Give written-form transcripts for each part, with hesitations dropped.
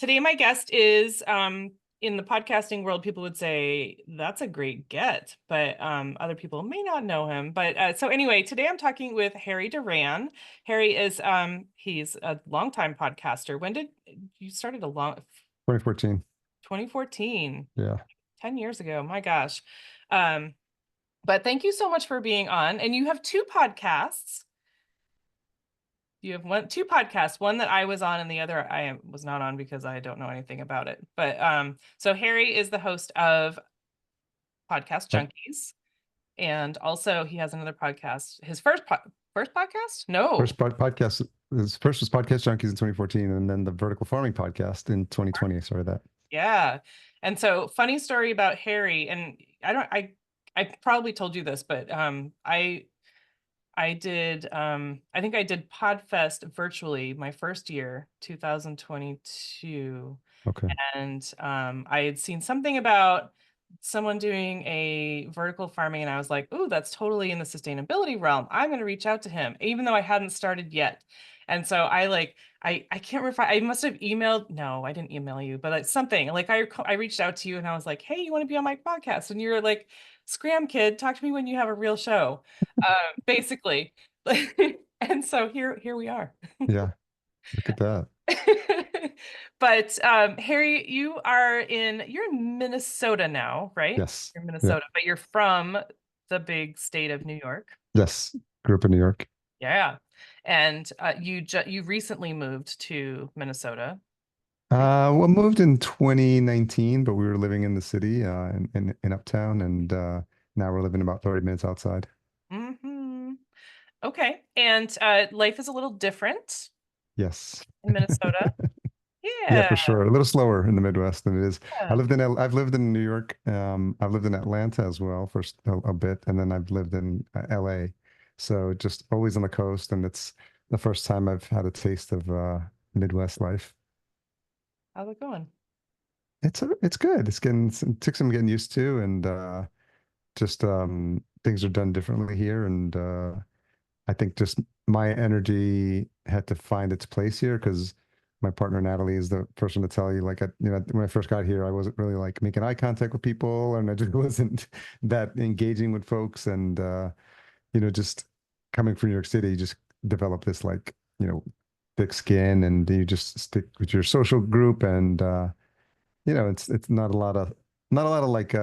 Today, my guest is in the podcasting world, people would say that's a great get, but other people may not know him. But so anyway, today I'm talking with Harry Duran. Harry is he's a longtime podcaster. When did you started a long 2014. 2014, Yeah. 10 years ago. My gosh. Um, but thank you so much for being on. And you have two podcasts. You have two podcasts, one that I was on and the other I was not on because I don't know anything about it. But so Harry is the host of Podcast Yep. Junkies, and also he has another podcast. His first podcast? No. Podcast. His first was Podcast Junkies in 2014, and then the Vertical Farming Podcast in 2020. I started that. Yeah. And so funny story about Harry, and I probably told you this, but I did I think I did Podfest virtually my first year, 2022. Okay. And I had seen something about someone doing a vertical farming, and I was like, "Ooh, that's totally in the sustainability realm. I'm going to reach out to him," even though I hadn't started yet. And so I can't remember. I must have emailed. No, I didn't email you, but something like I reached out to you and I was like, "Hey, you want to be on my podcast?" And you're like, "Scram, kid, talk to me when you have a real show," basically. And so here we are. Yeah. Look at that. But Harry, you're in Minnesota now, right? Yes. You're in Yeah. Minnesota, but you're from the big state of New York. Yes. Grew up in New York. Yeah. And you recently moved to Minnesota. Well, moved in 2019, but we were living in the city, in Uptown, and now we're living about 30 minutes outside. Hmm. Okay. And life is a little different Yes. in Minnesota. Yeah, Yeah. for sure. A little slower in the Midwest than it is. I've lived in New York. I've lived in Atlanta as well for a bit, and then I've lived in LA. So just always on the coast, and it's the first time I've had a taste of Midwest life. How's it going? It's good. It took some getting used to, and just things are done differently here, and I think just my energy had to find its place here because my partner Natalie is the person to tell you. Like, when I first got here, I wasn't really like making eye contact with people, and I just wasn't that engaging with folks. And just coming from New York City, you just develop this like thick skin, and you just stick with your social group, and it's not a lot of like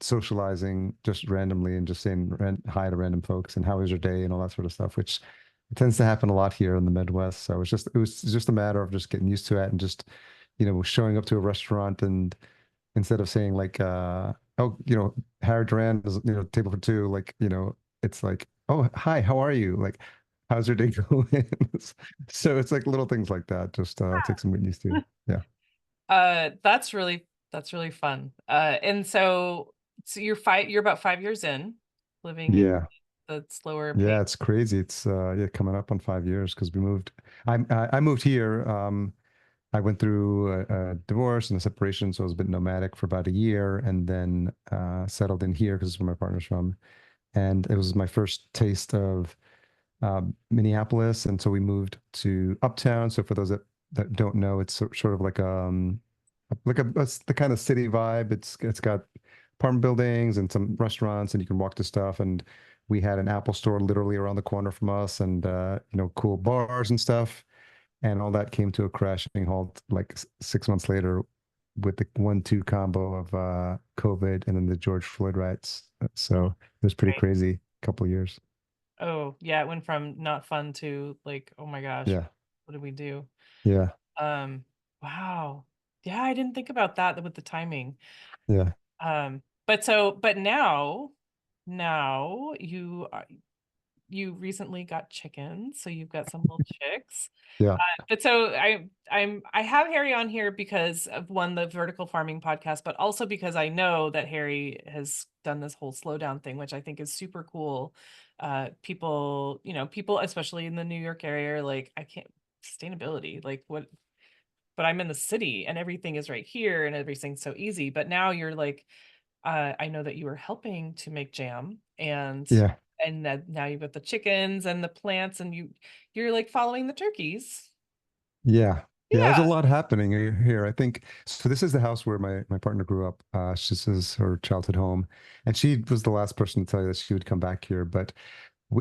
socializing just randomly and just saying hi to random folks and how was your day and all that sort of stuff, which tends to happen a lot here in the Midwest. So it was just a matter of just getting used to it and just showing up to a restaurant, and instead of saying like oh, Harry Duran is table for two, like it's like, oh, hi, how are you, like how's your day going? So it's like little things like that, just take some getting used to. Yeah. That's really fun. And so you're about 5 years in living in Yeah. the slower pace. Yeah, it's crazy. It's yeah, coming up on 5 years because we moved. I moved here. I went through a divorce and a separation, so I was a bit nomadic for about a year, and then settled in here because it's where my partner's from. And it was my first taste of Minneapolis, and so we moved to Uptown. So for those that don't know, it's sort of like it's the kind of city vibe. It's got apartment buildings and some restaurants, and you can walk to stuff. And we had an Apple store literally around the corner from us, and cool bars and stuff. And all that came to a crashing halt like 6 months later with the 1-2 combo of COVID and then the George Floyd riots. So it was pretty Right. crazy couple of years. Oh, yeah, it went from not fun to like, oh my gosh, Yeah, what did we do? yeah, Um, wow. Yeah, I didn't think about that with the timing. yeah, But now you recently got chickens, so you've got some little chicks. yeah, But so I have Harry on here because of one, the vertical farming podcast, but also because I know that Harry has done this whole slow down thing, which I think is super cool. People, especially in the New York area, are like, I can't sustainability, like what, but I'm in the city and everything is right here and everything's so easy. But now you're like, I know that you were helping to make jam, yeah, and that now you've got the chickens and the plants, and you're like following the turkeys. yeah, Yeah, there's a Yeah. lot happening here. I think so. This is the house where my partner grew up. This is her childhood home, and she was the last person to tell you that she would come back here. But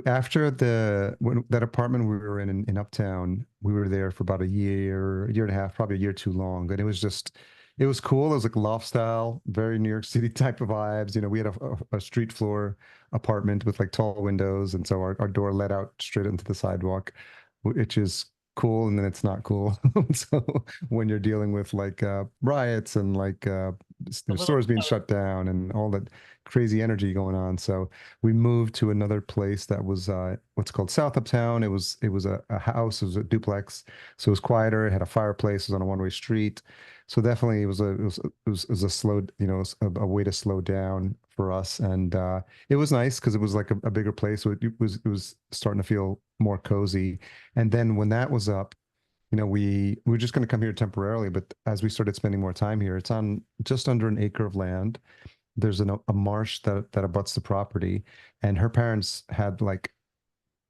after that apartment we were in Uptown, we were there for about a year and a half, probably a year too long. And it was cool. It was like loft style, very New York City type of vibes. You know, we had a street floor apartment with like tall windows, and so our door led out straight into the sidewalk, which is cool. And then it's not cool. So when you're dealing with like riots and like A little stores being jealous. shut down and all that crazy energy going on, so we moved to another place that was what's called South Uptown. It was a house, it was a duplex, so it was quieter. It had a fireplace. It was on a one-way street, so definitely it was a slow, you know, a way to slow down for us, and it was nice because it was like a bigger place, so it was starting to feel more cozy. And then when that was up, you know, we were just going to come here temporarily, but as we started spending more time here, it's on just under an acre of land. There's a marsh that abuts the property, and her parents had like,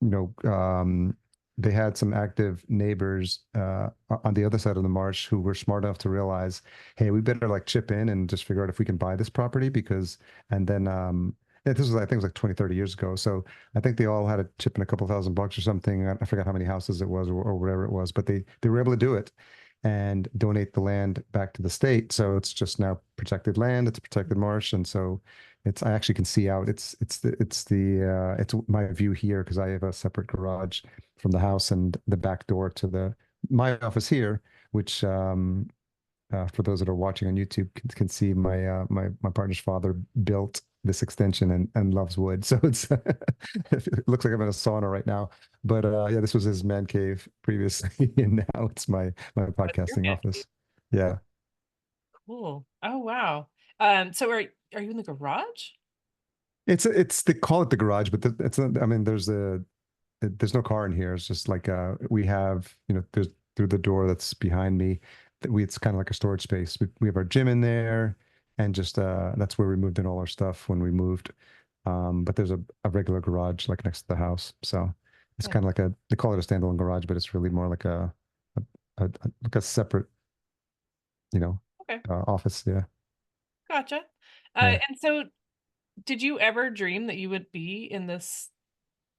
you know, they had some active neighbors on the other side of the marsh who were smart enough to realize, hey, we better like chip in and just figure out if we can buy this property because, and then yeah, this was, I think it was like 20, 30 years ago. So I think they all had to chip in a couple $1,000 or something. I forgot how many houses it was or whatever it was, but they were able to do it and donate the land back to the state. So it's just now protected land. It's a protected marsh, and so I actually can see out. It's my view here because I have a separate garage from the house and the back door to the my office here, which for those that are watching on YouTube can see my partner's father built this extension and loves wood. So it looks like I'm in a sauna right now. But yeah, this was his man cave previously, and now it's my That's your podcasting man cave. office. Yeah. Cool. Oh wow. So are you in the garage? It's they call it the garage, but it's not, I mean there's no car in here. It's just like we have, you know, there's through the door that's behind me that we it's kind of like a storage space. We have our gym in there, and just that's where we moved in all our stuff when we moved. But there's a regular garage like next to the house. So it's Yeah. kind of like they call it a standalone garage, but it's really more like like a separate, you know, Okay. office. Yeah. Gotcha. Yeah. And so did you ever dream that you would be in this,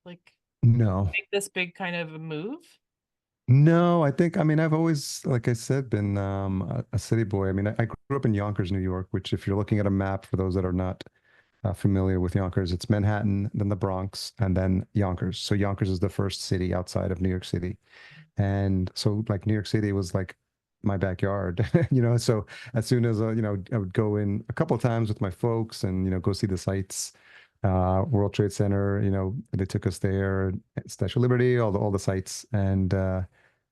like, No. make this big kind of a move? No, I think, I mean, I've always, like I said, been a city boy. I mean, I grew up in Yonkers, New York, which if you're looking at a map for those that are not familiar with Yonkers, it's Manhattan, then the Bronx, and then Yonkers. So Yonkers is the first city outside of New York City. And so like New York City was like my backyard, you know. So as soon as you know, I would go in a couple of times with my folks and you know go see the sights. World Trade Center, you know, they took us there, Statue of Liberty, all the sites. And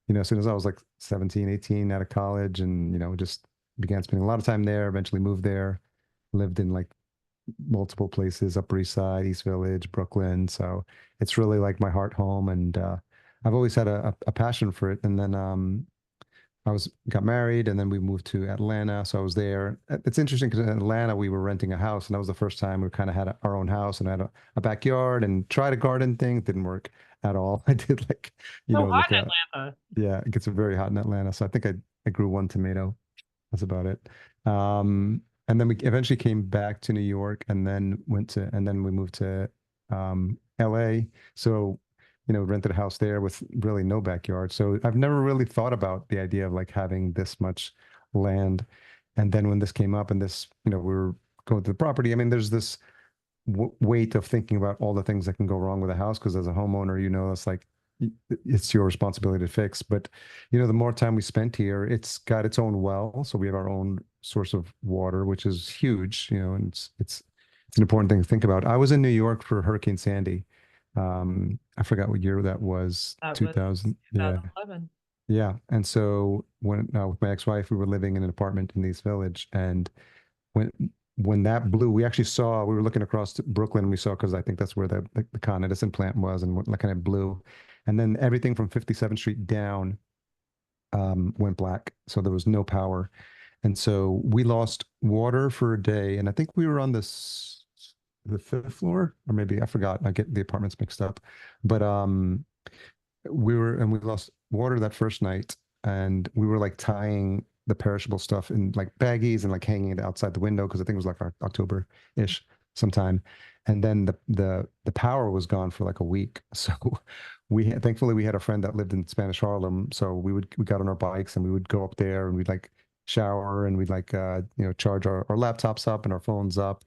you know, as soon as I was like 17, 18 out of college and you know, just began spending a lot of time there, eventually moved there, lived in like multiple places, Upper East Side, East Village, Brooklyn. So it's really like my heart home, and I've always had a passion for it. And then I was got married, and then we moved to Atlanta. So I was there. It's interesting because in Atlanta we were renting a house, and that was the first time we kind of had our own house and had a backyard and tried a garden thing. It didn't work at all. I did like, you So know, hot like in a Atlanta. yeah, it gets very hot in Atlanta. So I think I grew one tomato. That's about it. And then we eventually came back to New York and then we moved to LA. So, you know, rented a house there with really no backyard. So I've never really thought about the idea of like having this much land. And then when this came up and this, you know, we were going to the property, I mean, there's this w weight of thinking about all the things that can go wrong with a house because as a homeowner, you know, it's like it's your responsibility to fix. But you know, the more time we spent here, it's got its own well, so we have our own source of water, which is huge. You know, and it's an important thing to think about. I was in New York for Hurricane Sandy. I forgot what year that was. That was 2000. Yeah, 2011. yeah. And so when with my ex-wife, we were living in an apartment in East Village, and when when that blew, we actually saw, we were looking across to Brooklyn and we saw, because I think that's where the Con Edison plant was, and like kind of blew. And then everything from 57th Street down went black. So there was no power. And so we lost water for a day. And I think we were on the fifth floor, or maybe I forgot. I get the apartments mixed up. But we lost water that first night. and we were like tying the perishable stuff in like baggies and like hanging it outside the window because I think it was like October-ish sometime. And then the power was gone for like a week. So thankfully we had a friend that lived in Spanish Harlem, so we got on our bikes and we would go up there and we'd like shower and we'd like charge our laptops up and our phones up.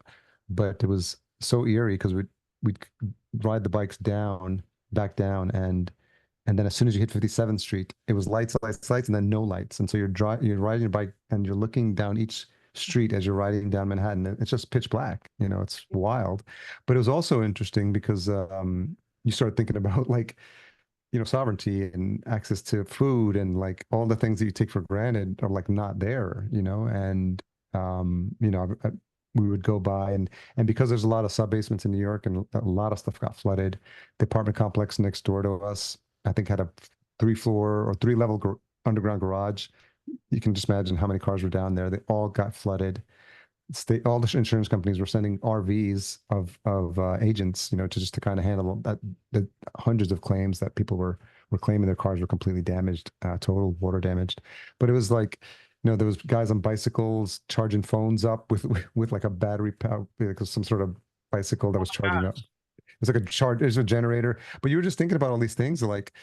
But it was so eerie because we'd ride the bikes back down, and then as soon as you hit 57th Street, it was lights, lights, lights, and then no lights. And so you're riding your bike and you're looking down each street as you're riding down Manhattan. It's just pitch black. It's wild. But it was also interesting because you start thinking about like, sovereignty and access to food and like all the things that you take for granted are like not there, and we would go by and because there's a lot of sub basements in New York and a lot of stuff got flooded, the apartment complex next door to us, I think had a 3 floor or 3 level underground garage. You can just imagine how many cars were down there. They all got flooded. All the insurance companies were sending RVs of agents, to kind of handle the hundreds of claims that people were claiming their cars were completely damaged, total water damaged. But it was like, there was guys on bicycles charging phones up with like a battery power, like some sort of bicycle that Oh was my charging up. gosh. It's like there's a generator. But you were just thinking about all these things, like,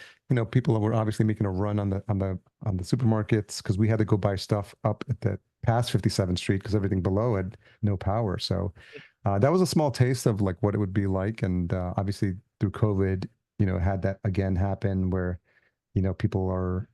people were obviously making a run on the supermarkets because we had to go buy stuff up at the past 57th Street because everything below had no power. So that was a small taste of like what it would be like. And obviously through COVID, had that again happen where, people are,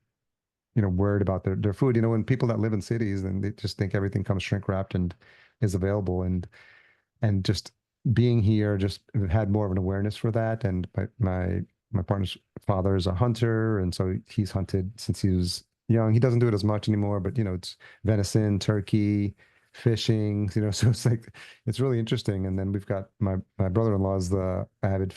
worried about their food. When people that live in cities and they just think everything comes shrink wrapped and is available. And just being here just had more of an awareness for that. And my partner's father is a hunter, and so he's hunted since he was young. He doesn't do it as much anymore, but it's venison, turkey, fishing, so it's like it's really interesting. And then we've got my brother-in-law is the avid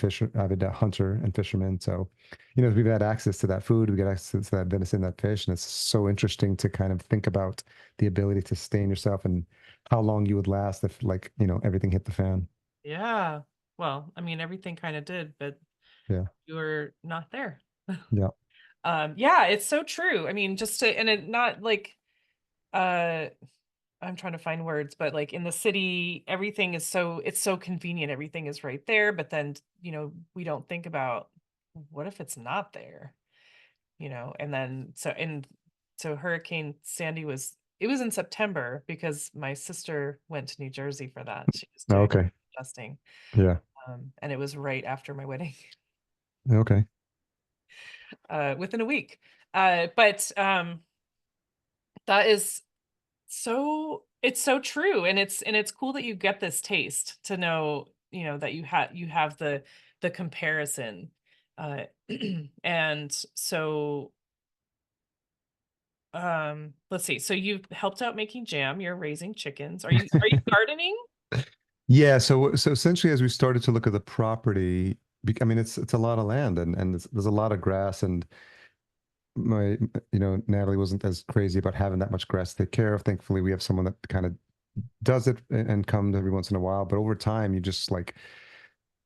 hunter and fisherman. So, we've had access to that food, we get access to that venison, that fish, and it's so interesting to kind of think about the ability to sustain yourself and how long you would last if like, everything hit the fan. Yeah. Well, I mean, everything kind of did, but Yeah. you were not there. Yeah. Yeah, it's so true. I mean, just to, and it not like, uh, I'm trying to find words, but like in the city, everything is it's so convenient. Everything is right there. But then, we don't think about what if it's not there, and then, so Hurricane Sandy it was in September because my sister went to New Jersey for that. She was Oh, doing okay. adjusting. Yeah. And it was right after my wedding, Okay. within a week. But that is it's so true. And it's cool that you get this taste to know, that you have the comparison. Uh, and so, let's see. So you've helped out making jam, you're raising chickens. Are you gardening? Yeah, so essentially, as we started to look at the property, I mean, it's a lot of land, and there's a lot of grass, and Natalie wasn't as crazy about having that much grass to take care of. Thankfully, we have someone that kind of does it and comes every once in a while, but over time, you just like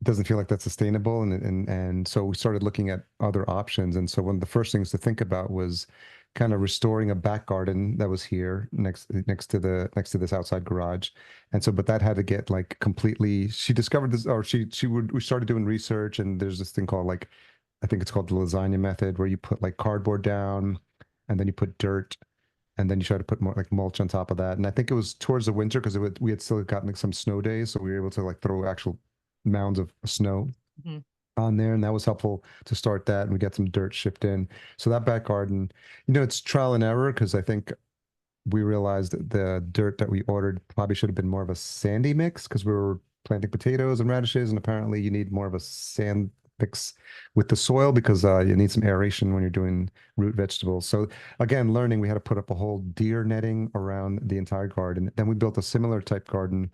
it doesn't feel like that's sustainable, and so we started looking at other options. And so one of the first things to think about was kind of restoring a back garden that was here next to this outside garage. And so but that had to get like completely, she discovered this, or we started doing research, and there's this thing called like, I think it's called the lasagna method, where you put like cardboard down and then you put dirt and then you try to put more like mulch on top of that. And I think it was towards the winter because we had still gotten like some snow days, so we were able to like throw actual mounds of snow Mhm. on there, and that was helpful to start that, and we get some dirt shipped in. So that back garden, it's trial and error because I think we realized that the dirt that we ordered probably should have been more of a sandy mix because we were planting potatoes and radishes, and apparently you need more of a sand mix with the soil because you need some aeration when you're doing root vegetables. So again, learning, we had to put up a whole deer netting around the entire garden. Then we built a similar type garden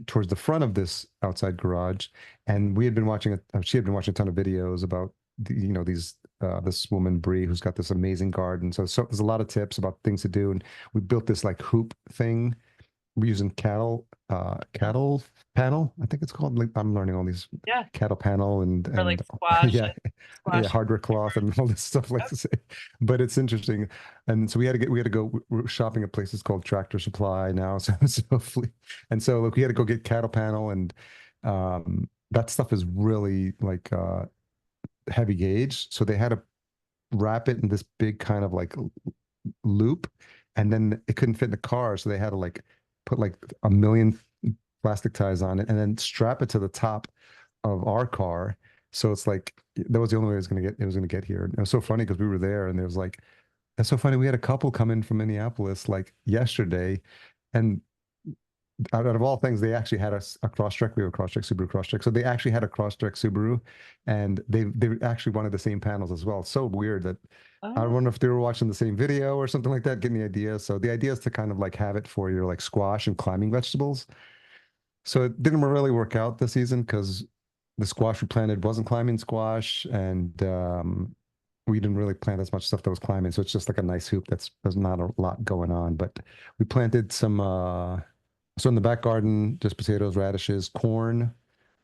towards the front of this outside garage, and we had been watching she had been watching a ton of videos about these this woman Bree who's got this amazing garden. So there's a lot of tips about things to do, and we built this like hoop thing we're using Uh, cattle panel, I think it's called. Like, I'm learning all these yeah. cattle panel Or and like squash yeah, and yeah, squash. hardware cloth and all this stuff like to say. But it's interesting. And so we had to go, we're shopping at places called Tractor Supply now. So hopefully, and so like we had to go get cattle panel and that stuff is really like heavy gauge. So they had to wrap it in this big kind of like loop, and then it couldn't fit in the car, so they had to like put like a million plastic ties on it and then strap it to the top of our car. So it's like that was the only way it was gonna get here. And it was so funny because we were there and it was like that's so funny. We had a couple come in from Minneapolis like yesterday, and out of all things, they actually had a Crosstrek. We have a Crosstrek Subaru Crosstrek, so they actually had a Crosstrek Subaru, and they actually wanted the same panels as well. It's so weird that I Oh, wonder if they were watching the same video or something like that, getting the idea. So the idea is to kind of like have it for your like squash and climbing vegetables. So it didn't really work out this season because the squash we planted wasn't climbing squash, and we didn't really plant as much stuff that was climbing. So it's just like a nice hoop there's not a lot going on. But we planted some so in the back garden, just potatoes, radishes, corn,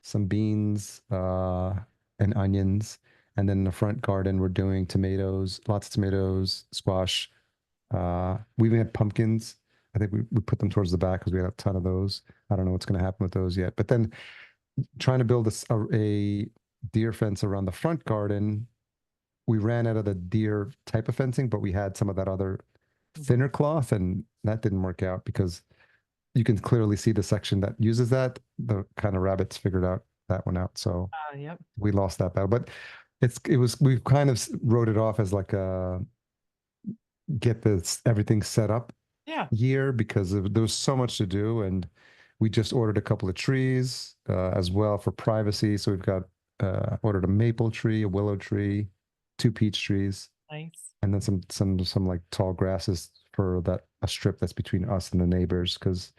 some beans, and onions. And then in the front garden, we're doing tomatoes, lots of tomatoes, squash. We even had pumpkins. I think we put them towards the back because we had a ton of those. I don't know what's going to happen with those yet. But then trying to build a deer fence around the front garden, we ran out of the deer type of fencing, but we had some of that other mhm. thinner cloth, and that didn't work out because you can clearly see the section that uses that. The kind of rabbits figured out that one out. So Yep. we lost that battle. But it was we kind of wrote it off as like a get this everything set up Yeah. year because there was so much to do, and we just ordered a couple of trees as well for privacy. So we've got ordered a maple tree, a willow tree, two peach trees, Nice. and then some like tall grasses for that a strip that's between us and the neighbors because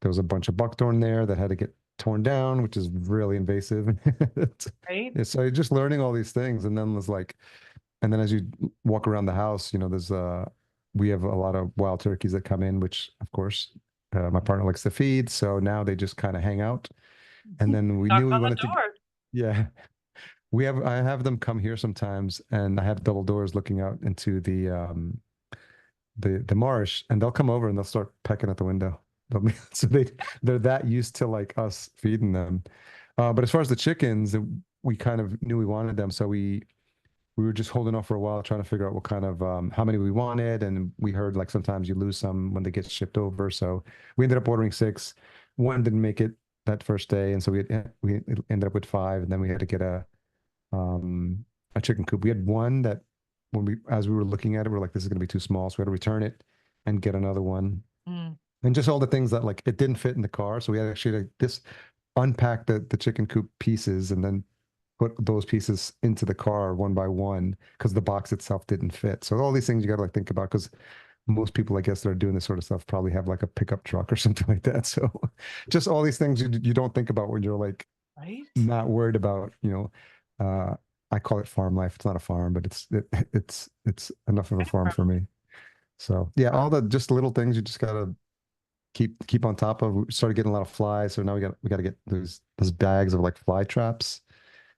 there was a bunch of buckthorn there that had to get torn down, which is really invasive. Right? Yeah, so just learning all these things, and then was like, and then as you walk around the house, there's we have a lot of wild turkeys that come in, which of course my partner likes to feed. So now they just kind of hang out. And then we Knock knew we on the wanted to, door. yeah, I have them come here sometimes, and I have double doors looking out into the marsh, and they'll come over and they'll start pecking at the window. So they're that used to like us feeding them. But as far as the chickens, we kind of knew we wanted them, so we were just holding off for a while, trying to figure out what kind of how many we wanted, and we heard like sometimes you lose some when they get shipped over. So we ended up ordering six. One didn't make it that first day, and so we ended up with five, and then we had to get um, a chicken coop. We had one that when we as we were looking at it, we are like, this is going to be too small, so we had to return it and get another one. Mm, And just all the things that like it didn't fit in the car, so we had actually like this unpack the chicken coop pieces and then put those pieces into the car one by one because the box itself didn't fit. So all these things you got to like think about because most people, I guess, that are doing this sort of stuff probably have like a pickup truck or something like that. So just all these things you don't think about when you're like right? not worried about, I call it farm life. It's not a farm, but it's enough of a farm for me. So yeah, all the just little things you just gotta keep on top of. We started getting a lot of flies, so now we got to get those bags of like fly traps,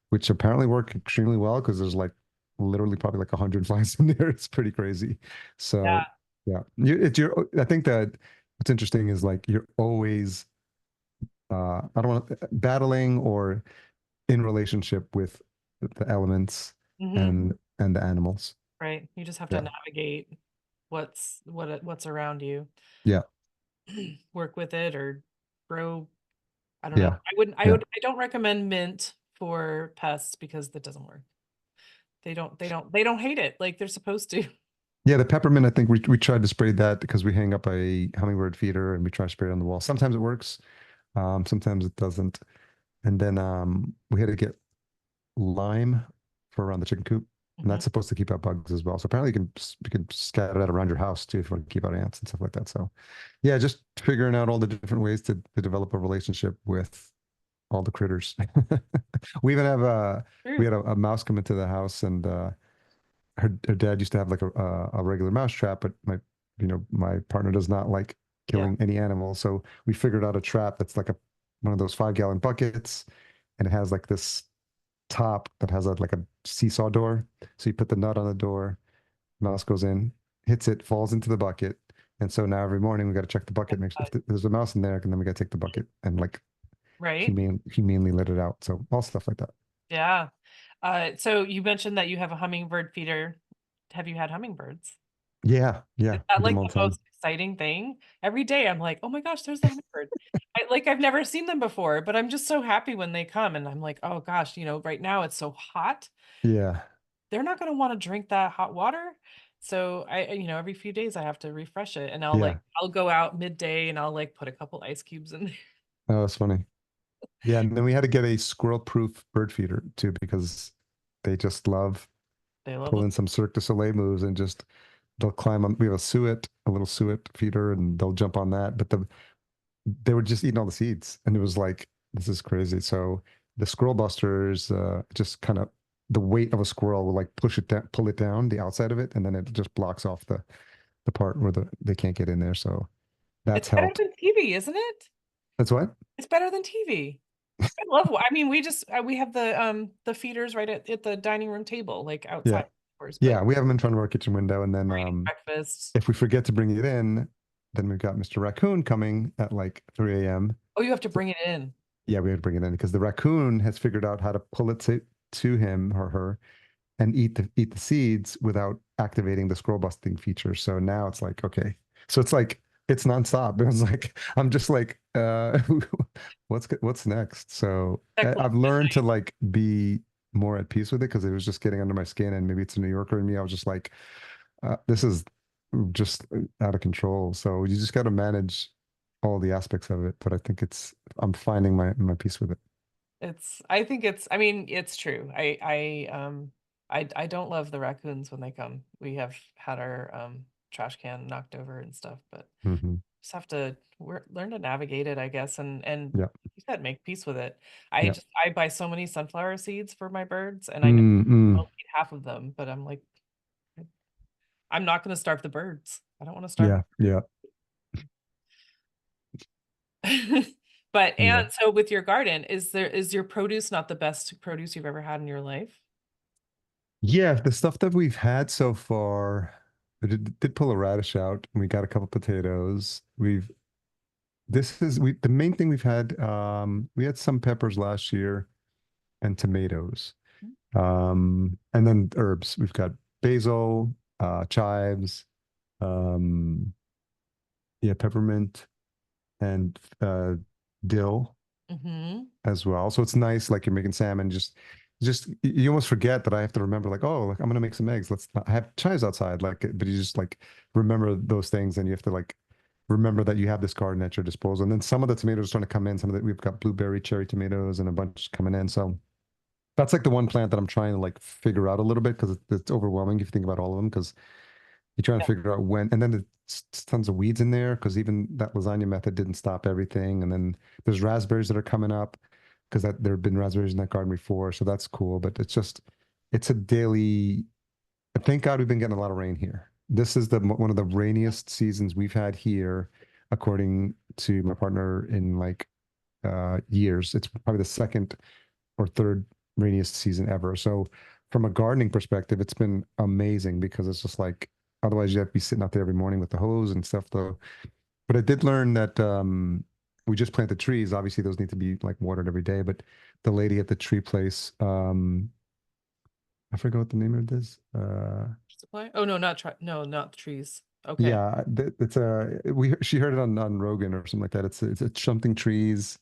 which apparently work extremely well because there's like literally probably like 100 flies in there. It's pretty crazy. So Yeah. yeah, I think that what's interesting is like you're always I don't want battling or in relationship with the elements Hmm. and the animals. Right. You just have to Yeah. navigate what's around you. Yeah. Work with it or grow. I don't know. Yeah. Yeah. I don't recommend mint for pests because that doesn't work. They don't hate it like they're supposed to. Yeah, the peppermint, I think we tried to spray that because we hang up a hummingbird feeder and we try to spray it on the wall. Sometimes it works, sometimes it doesn't. And then we had to get lime for around the chicken coop, and Mhm. that's supposed to keep out bugs as well. So apparently you can scatter that around your house too if you want to keep out ants and stuff like that. So yeah, just figuring out all the different ways to develop a relationship with all the critters. We even have we True. had a mouse come into the house, and her dad used to have like a regular mouse trap, but my partner does not like Yeah. killing any animal. So we figured out a trap that's like a one of those 5 gallon buckets, and it has like this top that has a like a seesaw door. So you put the nut on the door, mouse goes in, hits it, falls into the bucket. And so now every morning we got to check the bucket, make sure if there's a mouse in there, and then we got to take the bucket and like Right. humanely let it out. So all stuff like that. Yeah. So you mentioned that you have a hummingbird feeder. Have you had hummingbirds? Yeah, Is yeah, that we get them like all the the time. most exciting thing? Every day I'm like, oh my gosh, there's the hummingbird. I've never seen them before, but I'm just so happy when they come and I'm like, oh gosh, right now it's so hot. Yeah, They're not going to want to drink that hot water. So every few days I have to refresh it and yeah. I'll go out midday and I'll like put a couple ice cubes in there. Oh, that's funny. Yeah, and then we had to get a squirrel-proof bird feeder too because they just love They love them. pulling some Cirque du Soleil moves and just they'll climb on. We have a suet, a little suet feeder, and they'll jump on that. But they were just eating all the seeds, and it was like this is crazy. So the squirrel busters just kind of the weight of a squirrel will like push it down, pull it down the outside of it, and then it just blocks off the part where they can't get in there. So It's that's better helped. than TV, isn't it? That's what? It's better than TV. I love, I mean, we have the feeders right at the dining room table, like outside, Yeah. of course, but Yeah, we have them in front of our kitchen window, and then we're eating breakfast. if we forget to bring it in, then we've got Mr. Raccoon coming at like 3 a.m. Oh, you have to bring it in. Yeah, we have to bring it in because the raccoon has figured out how to pull it to him or her and eat the seeds without activating the scroll busting feature. So now it's like, okay. So it's like it's nonstop. It was like I'm just like, what's next? So Check list I've learned to midnight. like be more at peace with it because it was just getting under my skin, and maybe it's a New Yorker in me. I was just like, this is just out of control. So you just got to manage all the aspects of it. But I think I'm finding my peace with it. I think I mean, it's true. I don't love the raccoons when they come. We have had our trash can knocked over and stuff, but Hmm. just have to learn to navigate it, I guess, and Yeah. you said make peace with it. Yeah. I buy so many sunflower seeds for my birds, and I know Mm-mm. I'll eat half of them, but I'm like, I'm not going to starve the birds. I don't want to starve. Yeah. Yeah. But Yeah. and so with your garden, is your produce not the best produce you've ever had in your life? Yeah. The stuff that we've had so far, we did pull a radish out and we got a couple potatoes. The main thing we've had, we had some peppers last year and tomatoes. And then herbs. We've got basil, chives, um, yeah, peppermint and dill Mm-hmm. as well. So it's nice, like you're making salmon. Just you almost forget that I have to remember, like, oh, like I'm gonna make some eggs. Let's not, I have chives outside, like, but you just like remember those things, and you have to like remember that you have this garden at your disposal. And then some of the tomatoes are starting to come in. Some of the we've got blueberry, cherry tomatoes, and a bunch coming in. So that's like the one plant that I'm trying to like figure out a little bit because it's overwhelming if you think about all of them because you try and Yeah. figure out when, and then there's tons of weeds in there because even that lasagna method didn't stop everything. And then there's raspberries that are coming up because that there have been raspberries in that garden before, so that's cool. But it's a daily. Thank God we've been getting a lot of rain here. This is the one of the rainiest seasons we've had here, according to my partner in like years. It's probably the second or third rainiest season ever. So from a gardening perspective, it's been amazing because it's just like otherwise you have to be sitting out there every morning with the hose and stuff though. But I did learn that we just planted trees. Obviously those need to be like watered every day, but the lady at the tree place, I forgot what the name of this. Supply? Oh no, not no, not the trees. Okay. Yeah, it's a we she heard it on Rogan or something like that. It's something trees.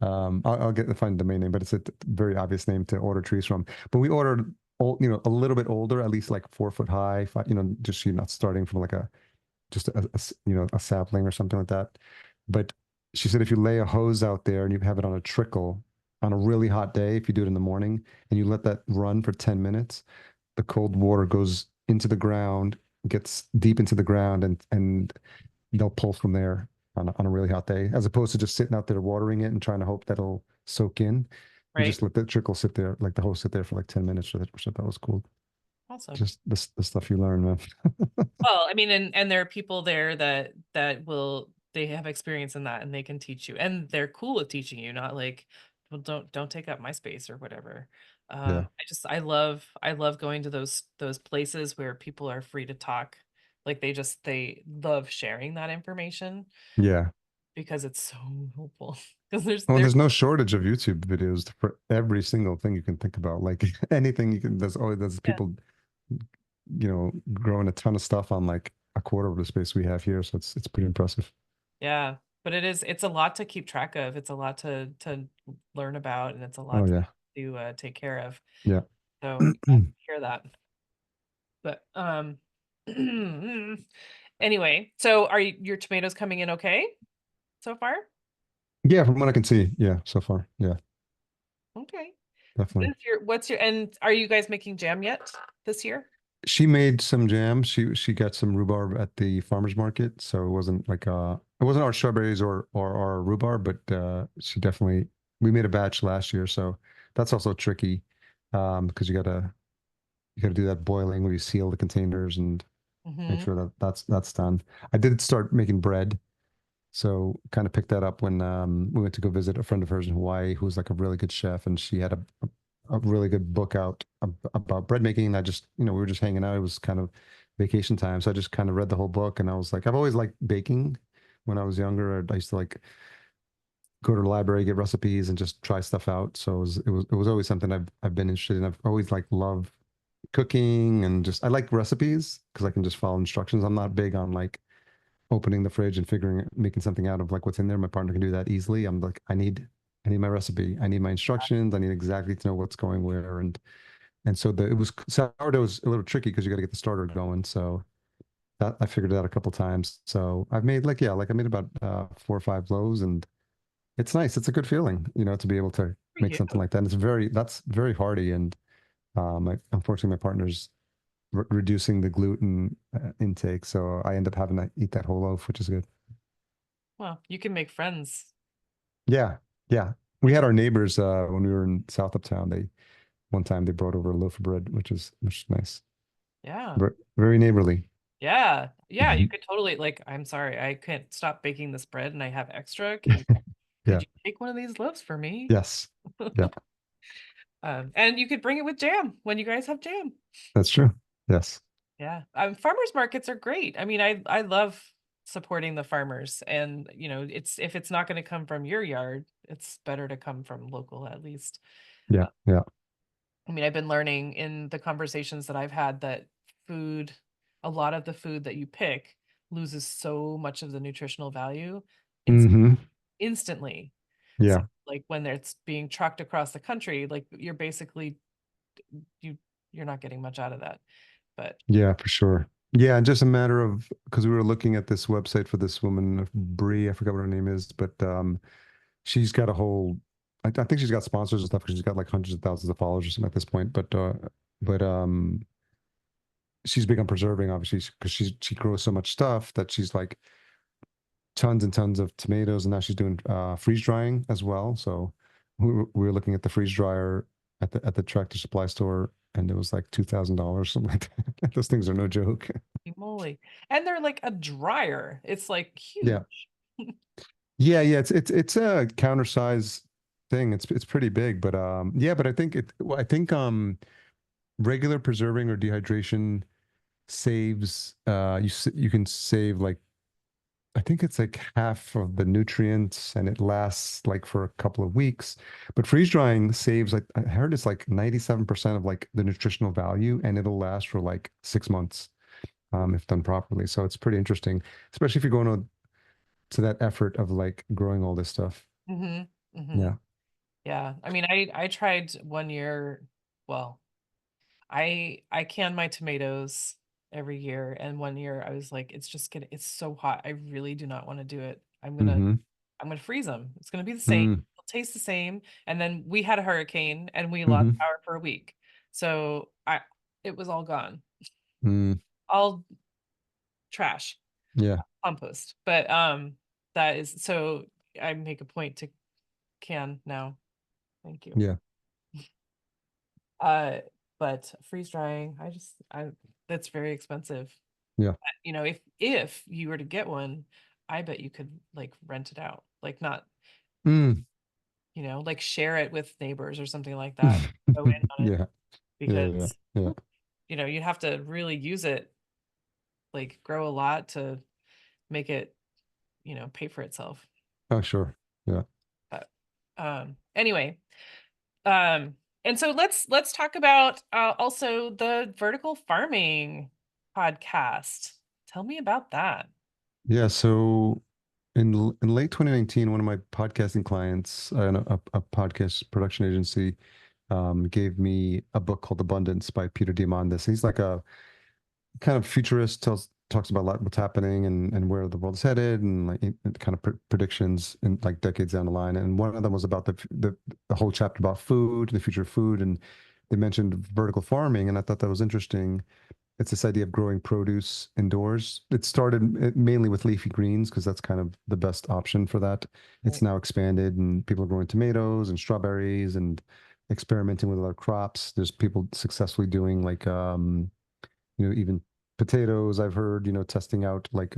I'll get to find the main name, but it's a very obvious name to order trees from. But we ordered old, a little bit older, at least like 4 foot high, just you're not starting from like just a sapling or something like that. But she said if you lay a hose out there and you have it on a trickle on a really hot day, if you do it in the morning and you let that run for 10 minutes, the cold water goes into the ground, gets deep into the ground, and they'll pull from there on a really hot day, as opposed to just sitting out there watering it and trying to hope that'll soak in. You Right. just let the trickle sit there, like the hose sit there for like 10 minutes, which I thought was cool. Awesome. Just the stuff you learn, man. Well, I mean, and there are people there that they have experience in that and they can teach you, and they're cool with teaching you, not like, well, don't take up my space or whatever. Yeah. I love going to those places where people are free to talk. Like they love sharing that information Yeah. because it's so helpful. Because Well, there's there's no shortage of YouTube videos for every single thing you can think about. Like anything you can, there's yeah, people, growing a ton of stuff on like a quarter of the space we have here. So it's pretty impressive. yeah, but it's a lot to keep track of. It's a lot to learn about, and it's a Oh lot yeah. to take care of. Yeah. So I hear that. But anyway, so are your tomatoes coming in okay so far? Yeah, from what I can see. Yeah, so far. Yeah, Okay. definitely. What's your and are you guys making jam yet this year? She made some jam. She got some rhubarb at the farmer's market, so it wasn't our strawberries or our rhubarb, but she definitely we made a batch last year, so that's also tricky because you gotta do that boiling where you seal the containers and make Mm-hmm. sure that that's done. I did start making bread, so kind of picked that up when we went to go visit a friend of hers in Hawaii who's like a really good chef, and she had a really good book out about bread making. And I just, we were just hanging out. It was kind of vacation time, so I just kind of read the whole book, and I was like, I've always liked baking. When I was younger, I used to like go to the library, get recipes, and just try stuff out. So it was always something I've been interested in. I've always like loved cooking and just I like recipes because I can just follow instructions. I'm not big on like opening the fridge and making something out of like what's in there. My partner can do that easily. I'm like, I need my recipe. I need my instructions. I need exactly to know what's going where. And so it was sourdough was a little tricky because you got to get the starter going. So that I figured it out a couple times. So I've made like, yeah, like I made about 4 or 5 loaves, and it's nice. It's a good feeling, to be able to For make you. something like that. And that's very hearty. And unfortunately, my partner's reducing the gluten intake. So I end up having to eat that whole loaf, which is good. Well, you can make friends. Yeah, yeah. We Which had our neighbors when we were in south of town. One time they brought over a loaf of bread, which is nice. yeah. Very neighborly. Yeah. Yeah, you Mhm. could totally like, I'm sorry, I can't stop baking this bread and I have extra. Could Yeah. you take one of these loaves for me? Yes. Yeah. And you could bring it with jam when you guys have jam. That's true. Yes. Yeah. Farmers markets are great. I mean, I love supporting the farmers, and it's if it's not going to come from your yard, it's better to come from local at least. Yeah. Uh, Yeah. I mean, I've been learning in the conversations that I've had that food, a lot of the food that you pick loses so much of the nutritional value Hmm. instantly. So Yeah. like when it's being trucked across the country, like you're basically you you're not getting much out of that. But Yeah, for sure. Yeah, and just a matter of because we were looking at this website for this woman, Bree, I forgot what her name is, but she's got a whole I think she's got sponsors and stuff because she's got like hundreds of thousands of followers or something at this point. But she's big on preserving, obviously, because she grows so much stuff that she's like tons and tons of tomatoes, and now she's doing freeze drying as well. So we were looking at the freeze dryer at the Tractor Supply store, and it was like $2,000, something like that. Those things are no joke. holy moly. And they're like a dryer. It's like Yeah, huge. yeah, yeah. It's a counter size thing. It's pretty big, but yeah. But I think regular preserving or dehydration saves you can save like I think it's like half of the nutrients and it lasts like for a couple of weeks. But freeze drying saves like I heard it's like 97% of like the nutritional value and it'll last for like 6 months if done properly. So it's pretty interesting, especially if you're going to that effort of like growing all this stuff. Hmm. Hmm. Yeah. Yeah. I mean, I tried one year. Well, I can my tomatoes every year, and one year I was like, it's so hot. I really do not want to do it. Mm-hmm. I'm gonna freeze them. It's gonna be the same. Mm, It'll taste the same. And then we had a hurricane and we lost mm-hmm. power for a week. So it was all gone. Mm, All trash, yeah. compost. But that is so I make a point to can now. Thank you. Yeah. Uh, but freeze drying, that's very expensive. Yeah. If you were to get one, I bet you could like rent it out, like not, Mm. like share it with neighbors or something like that. Go in on it Yeah, yeah, because, yeah. you'd have to really use it, like grow a lot to make it, pay for itself. Oh, sure. Yeah. But anyway, um, and so let's talk about also the vertical farming podcast. Tell me about that. Yeah. So in late 2019, one of my podcasting clients, a podcast production agency, gave me a book called Abundance by Peter Diamandis. He's like a kind of futurist, talks about like what's happening and where the world's headed and like kind of predictions in like decades down the line. And one of them was about the whole chapter about food, the future of food, and they mentioned vertical farming, and I thought that was interesting. It's this idea of growing produce indoors. It started mainly with leafy greens because that's kind of the best option for that. It's Right. now expanded and people are growing tomatoes and strawberries and experimenting with other crops. There's people successfully doing like even potatoes I've heard, testing out like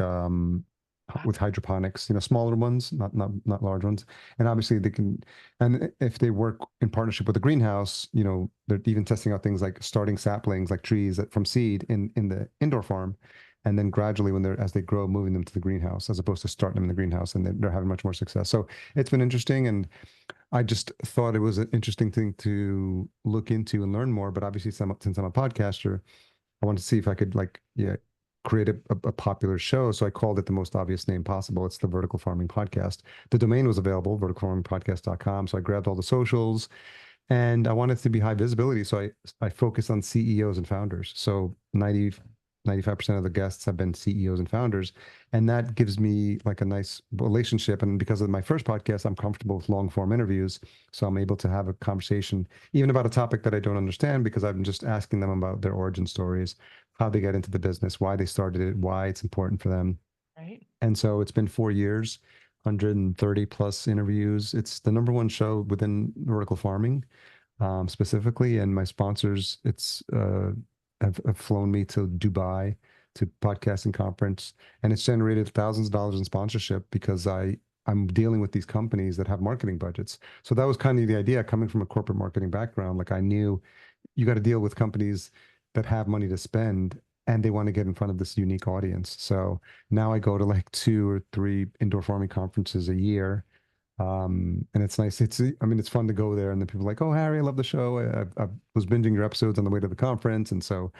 Wow. with hydroponics, smaller ones, not large ones. And obviously they can, and if they work in partnership with a greenhouse, they're even testing out things like starting saplings, like trees that from seed in the indoor farm. And then gradually when as they grow, moving them to the greenhouse as opposed to starting them in the greenhouse, and they're having much more success. So it's been interesting. And I just thought it was an interesting thing to look into and learn more. But obviously, since I'm a podcaster, I wanted to see if I could like, yeah, create a popular show. So I called it the most obvious name possible. It's the Vertical Farming Podcast. The domain was available, verticalfarmingpodcast.com. So I grabbed all the socials and I wanted it to be high visibility. So I focused on CEOs and founders. So 95% of the guests have been CEOs and founders. And that gives me like a nice relationship. And because of my first podcast, I'm comfortable with long form interviews. So I'm able to have a conversation, even about a topic that I don't understand, because I'm just asking them about their origin stories, how they get into the business, why they started it, why it's important for them. Right. And so it's been 4 years, 130 plus interviews. It's the number one show within vertical farming, specifically. And my sponsors, have flown me to Dubai to podcasting conference, and it's generated thousands of dollars in sponsorship because I'm dealing with these companies that have marketing budgets. So that was kind of the idea coming from a corporate marketing background. Like I knew you got to deal with companies that have money to spend and they want to get in front of this unique audience. So now I go to like 2 or 3 indoor farming conferences a year. And it's nice. I mean, it's fun to go there and then people are like, oh, Harry, I love the show. I was binging your episodes on the way to the conference. And so,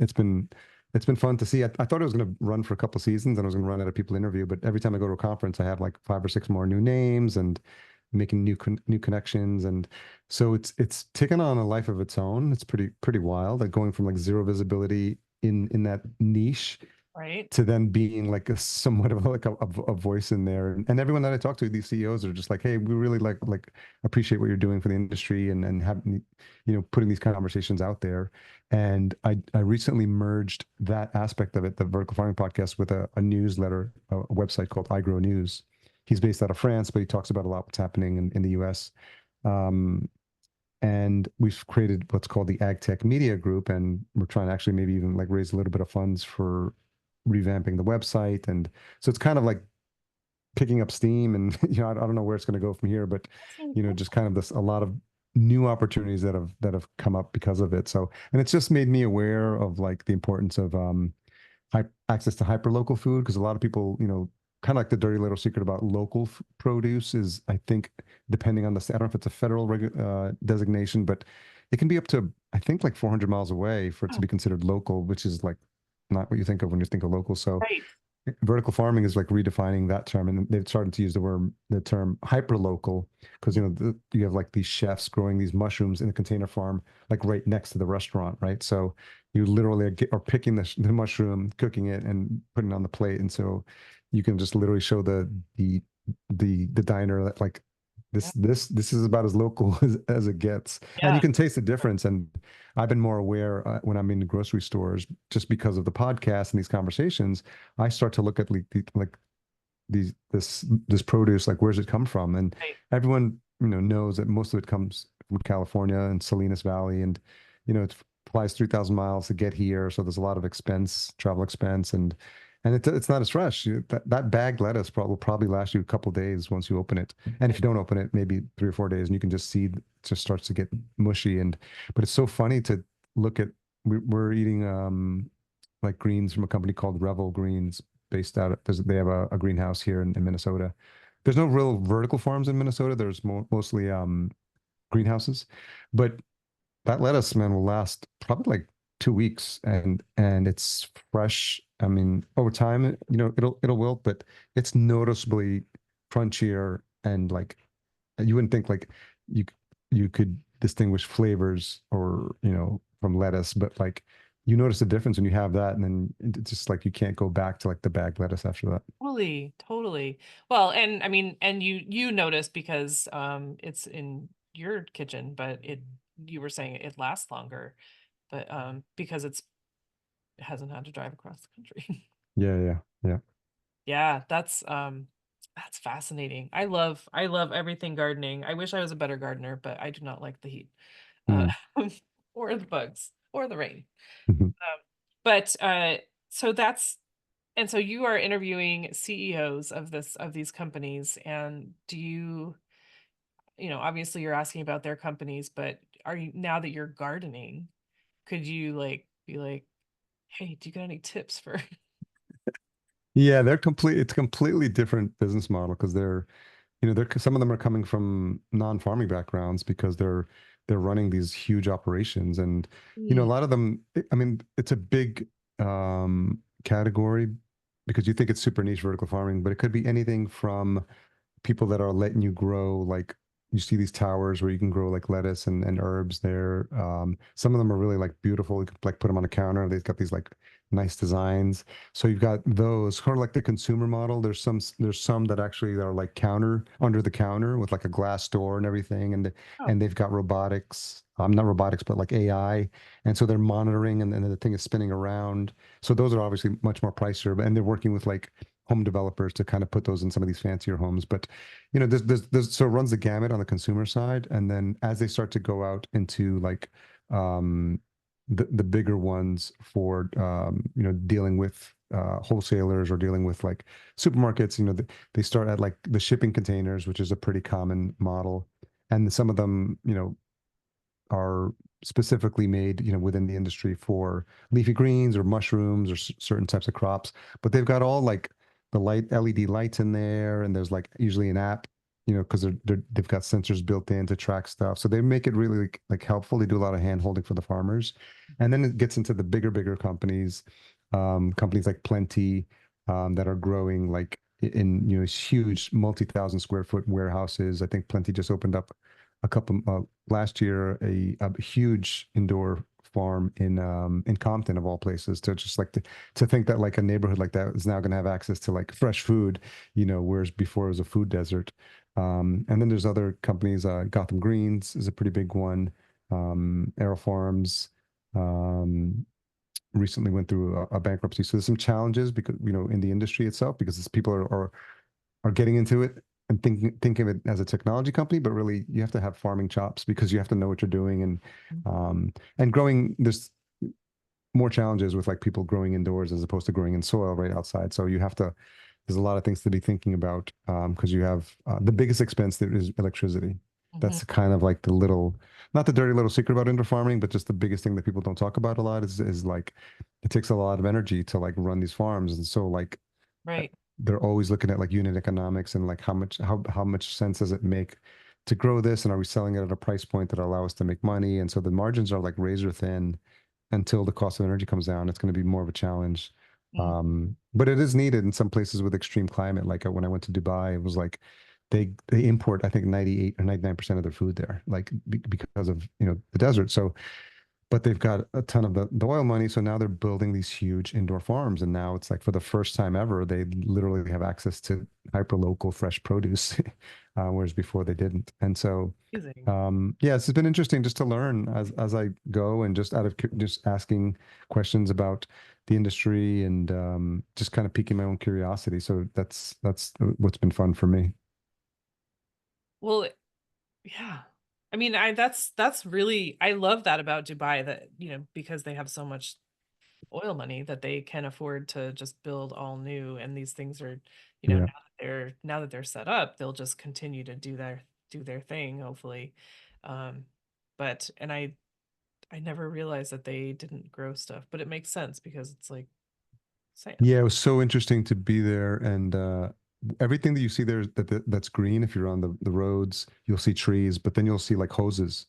it's been fun to see. I thought it was going to run for a couple of seasons and I was going to run out of people to interview, but every time I go to a conference, I have like 5 or 6 more new names and making new connections. And so it's taken on a life of its own. It's pretty wild, like going from like zero visibility in that niche Right. to then being like a somewhat of like a voice in there. And everyone that I talk to, these CEOs are just like, hey, we really like appreciate what you're doing for the industry and having, putting these conversations out there. And I recently merged that aspect of it, the vertical farming podcast, with a newsletter, a website called I Grow News. He's based out of France, but he talks about a lot what's happening in the US. Um, and we've created what's called the Ag Tech Media Group, and we're trying to actually maybe even like raise a little bit of funds for revamping the website. And so it's kind of like picking up steam. And I don't know where it's going to go from here, but That's so just cool. kind of this a lot of new opportunities that have come up because of it. So, and it's just made me aware of like the importance of access to hyper local food, because a lot of people, kind of like the dirty little secret about local produce is, I think, depending on the state, I don't know if it's a federal designation, but it can be up to, I think, like 400 miles away for it to Oh, be considered local, which is like not what you think of when you think of local. So right. vertical farming is like redefining that term, and they've started to use the term hyper local, because you have like these chefs growing these mushrooms in a container farm like right next to the restaurant, right? So you literally are picking the mushroom, cooking it, and putting it on the plate, and so you can just literally show the diner that like Yeah. this is about as local as it gets, and you Yeah. can taste the difference. And I've been more aware when I'm in the grocery stores, just because of the podcast and these conversations. I start to look at like this produce, like where's it come from? And Right. everyone knows that most of it comes from California and Salinas Valley, and it flies 3,000 miles to get here, so there's a lot of travel expense, and and it's not as fresh. That bagged lettuce will probably last you a couple days once you open it. And if you don't open it, maybe 3 or 4 days, and you can just see it just starts to get mushy. And but it's so funny to look at. We're eating like greens from a company called Revel Greens, based out of, they have a greenhouse here in Minnesota. There's no real vertical farms in Minnesota. There's mostly greenhouses, but that lettuce, man, will last probably like 2 weeks, and it's fresh. I mean, over time, it'll wilt, but it's noticeably crunchier, and like you wouldn't think like you you could distinguish flavors or from lettuce, but like you notice the difference when you have that, and then it's just like you can't go back to like the bagged lettuce after that. Totally, totally. Well, and I mean, and you notice because it's in your kitchen, but it you were saying it lasts longer, but because it hasn't had to drive across the country. Yeah, yeah, yeah. Yeah, that's fascinating. I love everything gardening. I wish I was a better gardener, but I do not like the heat. Uh Mm. or the bugs or the rain. Mhm. But so that's and so you are interviewing CEOs of these companies, and do you, obviously you're asking about their companies, but are you, now that you're gardening, could you like be like, hey, do you got any tips for Yeah, it's a completely different business model because they're some of them are coming from non-farming backgrounds because they're running these huge operations, and a Mm, lot of them, I mean, it's a big category because you think it's super niche vertical farming, but it could be anything from people that are letting you grow, like you see these towers where you can grow like lettuce and herbs there. Some of them are really like beautiful. You can like put them on a counter. They've got these like nice designs. So you've got those sort of like the consumer model. There's some that actually are like counter under the counter with like a glass door and everything, oh, and they've got robotics. Not robotics, but like AI. And so they're monitoring, and then the thing is spinning around. So those are obviously much more pricier, and they're working with like home developers to kind of put those in some of these fancier homes. But so it runs the gamut on the consumer side, and then as they start to go out into like um, the bigger ones for dealing with wholesalers or dealing with like supermarkets, they start at like the shipping containers, which is a pretty common model, and some of them, are specifically made, within the industry for leafy greens or mushrooms or certain types of crops. But they've got all like the light LED lights in there, and there's like usually an app, because they've got sensors built in to track stuff. So they make it really like helpful. They do a lot of hand holding for the farmers, and then it gets into the bigger companies, companies like Plenty, that are growing like in huge multi-thousand square foot warehouses. I think Plenty just opened up a couple last year a huge indoor farm in Compton of all places, to just like to think that like a neighborhood like that is now going to have access to like fresh food, whereas before it was a food desert. And then there's other companies. Gotham Greens is a pretty big one. Arrow Farms recently went through a bankruptcy, so there's some challenges because in the industry itself, because people are getting into it and think of it as a technology company, but really you have to have farming chops because you have to know what you're doing, and growing. There's more challenges with like people growing indoors as opposed to growing in soil right outside. So you have to. There's a lot of things to be thinking about, because you have the biggest expense there is electricity. mhm, That's kind of like the little, not the dirty little secret about indoor farming, but just the biggest thing that people don't talk about a lot is like it takes a lot of energy to like run these farms, and so like right. they're always looking at like unit economics and like how much sense does it make to grow this, and are we selling it at a price point that allow us to make money? And so the margins are like razor thin until the cost of energy comes down. It's going to be more of a challenge. Mm, But it is needed in some places with extreme climate. Like when I went to Dubai, it was like they import, I think, 98 or 99% of their food there, like because of the desert. So but they've got a ton of the oil money. So now they're building these huge indoor farms. And now it's like for the first time ever, they literally have access to hyper local fresh produce, whereas before they didn't. And so, amazing. yeah, it's been interesting just to learn as I go, and just just asking questions about the industry, and just kind of piquing my own curiosity. So that's what's been fun for me. Well, yeah. I mean, I that's really I love that about Dubai, that, because they have so much. oil money that they can afford to just build all new. And these things are, Yeah. now that they're set up, they'll just continue to do their thing, hopefully. Um, but and I never realized that they didn't grow stuff, but it makes sense because it's like sand. Yeah, it was so interesting to be there, and everything that you see there that's green. If you're on the roads, you'll see trees, but then you'll see like hoses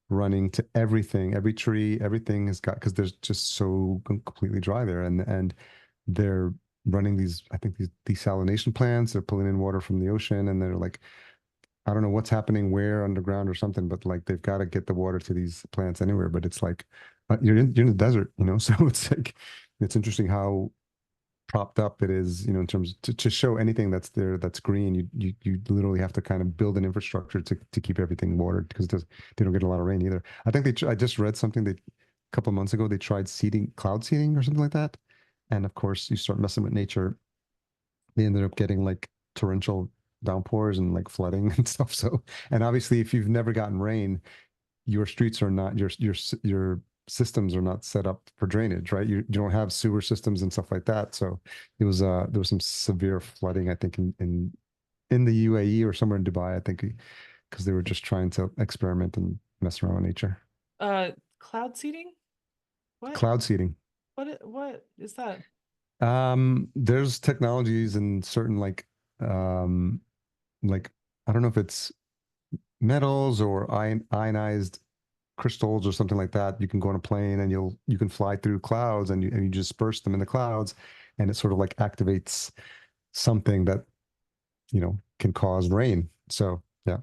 running to everything, every tree, everything has got because there's just so completely dry there, and they're running these, I think these desalination plants. They're pulling in water from the ocean, and they're like, I don't know what's happening where underground or something, but like they've got to get the water to these plants anywhere. But it's like you're in the desert, so it's like it's interesting how propped up it is, in terms to show anything that's there that's green, you literally have to kind of build an infrastructure to keep everything watered because they don't get a lot of rain either. I think I just read something that a couple of months ago they tried seeding, cloud seeding or something like that. And of course, you start messing with nature, they ended up getting like torrential downpours and like flooding and stuff. So, and obviously, if you've never gotten rain, your streets are not your systems are not set up for drainage, right? You don't have sewer systems and stuff like that. So it was there was some severe flooding, I think, in the UAE or somewhere in Dubai, I think, because they were just trying to experiment and mess around with nature. Cloud seeding? What? Cloud seeding. What is that? There's technologies and certain like I don't know if it's metals or ionized crystals or something like that. You can go on a plane and you can fly through clouds and you disperse them in the clouds, and it sort of like activates something that can cause rain. So yeah,